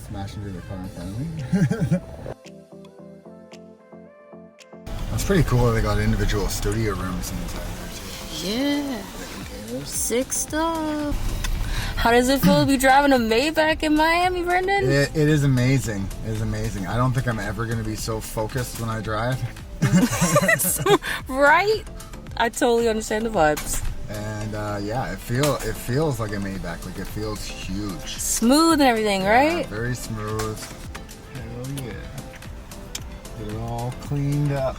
smash into the car in front of me. That's pretty cool. They got individual studio rooms inside there too. Yeah. Sick stuff. How does it feel to be driving a Maybach in Miami, Brendan? It is amazing. It is amazing. I don't think I'm ever going to be so focused when I drive. Right? I totally understand the vibes. And yeah, it feels like a Maybach. Like it feels huge. Smooth and everything, right? Yeah, very smooth. Hell yeah. Get it all cleaned up.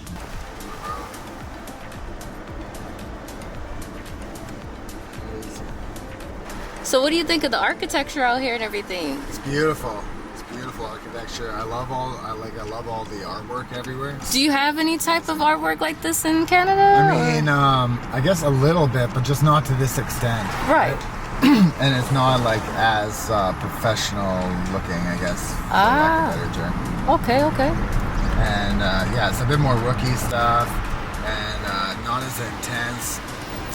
So what do you think of the architecture out here and everything? It's beautiful. It's beautiful architecture. I love all the artwork everywhere. Do you have any type of artwork like this in Canada? I mean, I guess a little bit, but just not to this extent. Right. And it's not like as professional looking, I guess. For lack of a better term. Okay. And yeah, it's a bit more rookie stuff and not as intense.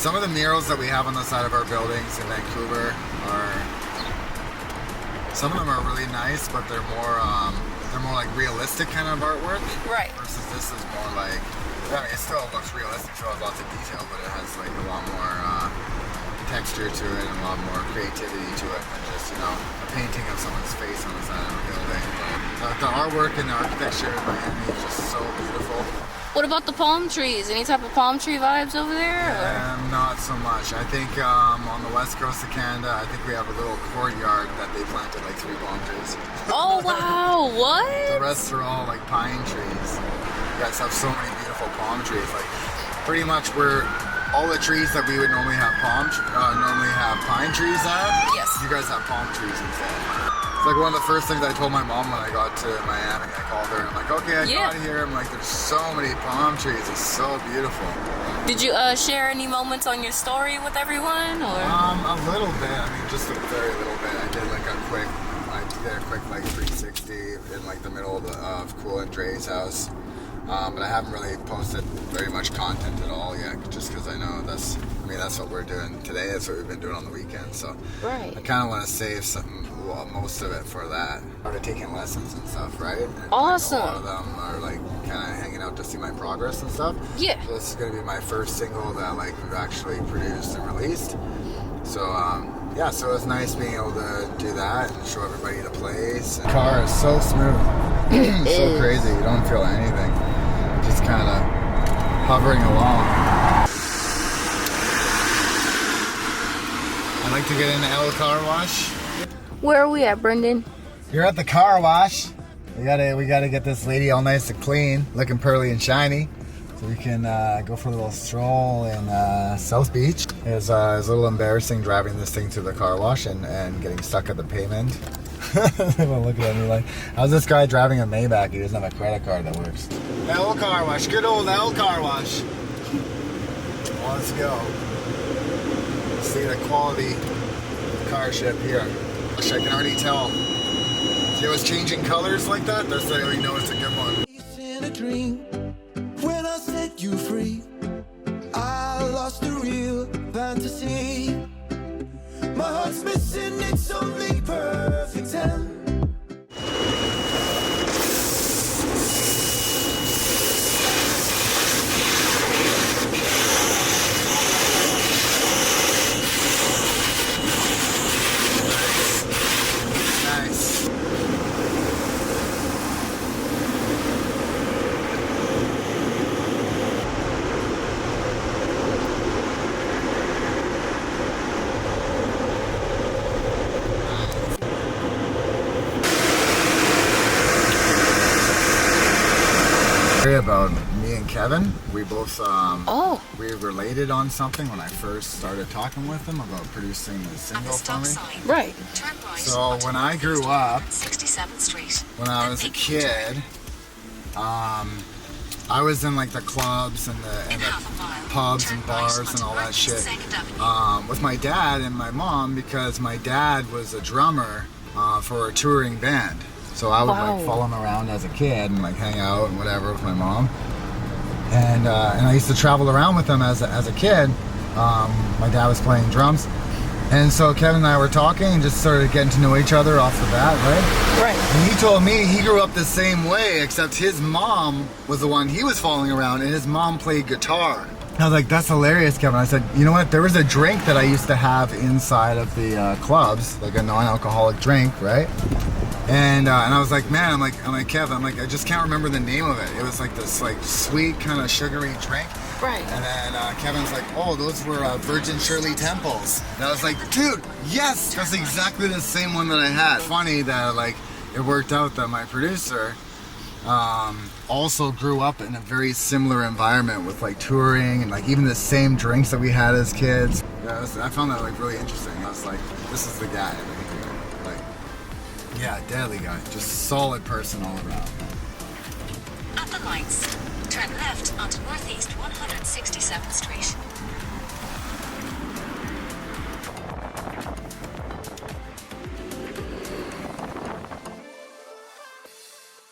Some of the murals that we have on the side of our buildings in Vancouver some of them are really nice, but they're more like realistic kind of artwork. Right. Versus this is more like, I mean, it still looks realistic, still has lots of detail, but it has like a lot more texture to it and a lot more creativity to it than just, you know, a painting of someone's face on the side of a building. But the artwork and the architecture in Miami is just so beautiful. What about the palm trees? Any type of palm tree vibes over there? Not so much. I think on the west coast of Canada, I think we have a little courtyard that they planted like 3 palm trees. Oh wow, what? The rest are all like pine trees. You guys have so many beautiful palm trees. Like pretty much all the trees that we would normally have pine trees at. Yes. You guys have palm trees instead. It's like one of the first things I told my mom when I got to Miami. I called her and I'm like, okay, I got here. I'm like, there's so many palm trees. It's so beautiful. Did you share any moments on your story with everyone, or? A little bit. I mean, just a very little bit. I did a quick like 360 in like the middle of Cool and Dre's house. But I haven't really posted very much content at all yet, just because I know that's what we're doing today. That's what we've been doing on the weekend. So right. I kind of want to save most of it for that. Started taking lessons and stuff, right? And awesome. Like, a lot of them are like kind of hanging out to see my progress and stuff. Yeah. So this is gonna be my first single that like we've actually produced and released. So yeah, so it's nice being able to do that and show everybody the place. And the car is so smooth. It's so crazy. You don't feel anything. Just kind of hovering along. I like to get in the L car wash. Where are we at, Brendan? You're at the car wash. We gotta get this lady all nice and clean, looking pearly and shiny, so we can go for a little stroll in South Beach. It's a little embarrassing driving this thing to the car wash and getting stuck at the pavement. Everyone looking at me like, how's this guy driving a Maybach? He doesn't have a credit card that works. L car wash, good old L car wash. Well, let's go. See the quality car ship here. I can already tell. See how it's changing colors like that? That's how you know it's a good one. In a dream, when I set you free, I lost the real fantasy. My heart's missing its only perfect 10. About me and Kevin, we both we related on something when I first started talking with him about producing the single for me. Right. So when I grew up, when I was a kid, I was in like the clubs and the pubs and bars and all that shit with my dad and my mom, because my dad was a drummer for a touring band. So I would like follow him around as a kid and like hang out and whatever with my mom. And I used to travel around with him as a kid. My dad was playing drums, And so Kevin and I were talking and just started getting to know each other off the bat, right? Right. And he told me he grew up the same way, except his mom was the one he was following around, and his mom played guitar. I was like, that's hilarious, Kevin. I said, you know what? There was a drink that I used to have inside of the clubs, like a non-alcoholic drink, right? And I was like, man, I'm like, Kevin, I just can't remember the name of it. It was like this, like sweet kind of sugary drink. Right. And then Kevin's like, oh, those were Virgin Shirley Temples. And I was like, dude, yes, that's exactly the same one that I had. Funny that like it worked out that my producer also grew up in a very similar environment with like touring and like even the same drinks that we had as kids. I found that like really interesting. I was like, this is the guy. Like, yeah, deadly guy. Just solid person all around. At the lights, turn left onto Northeast 167th Street.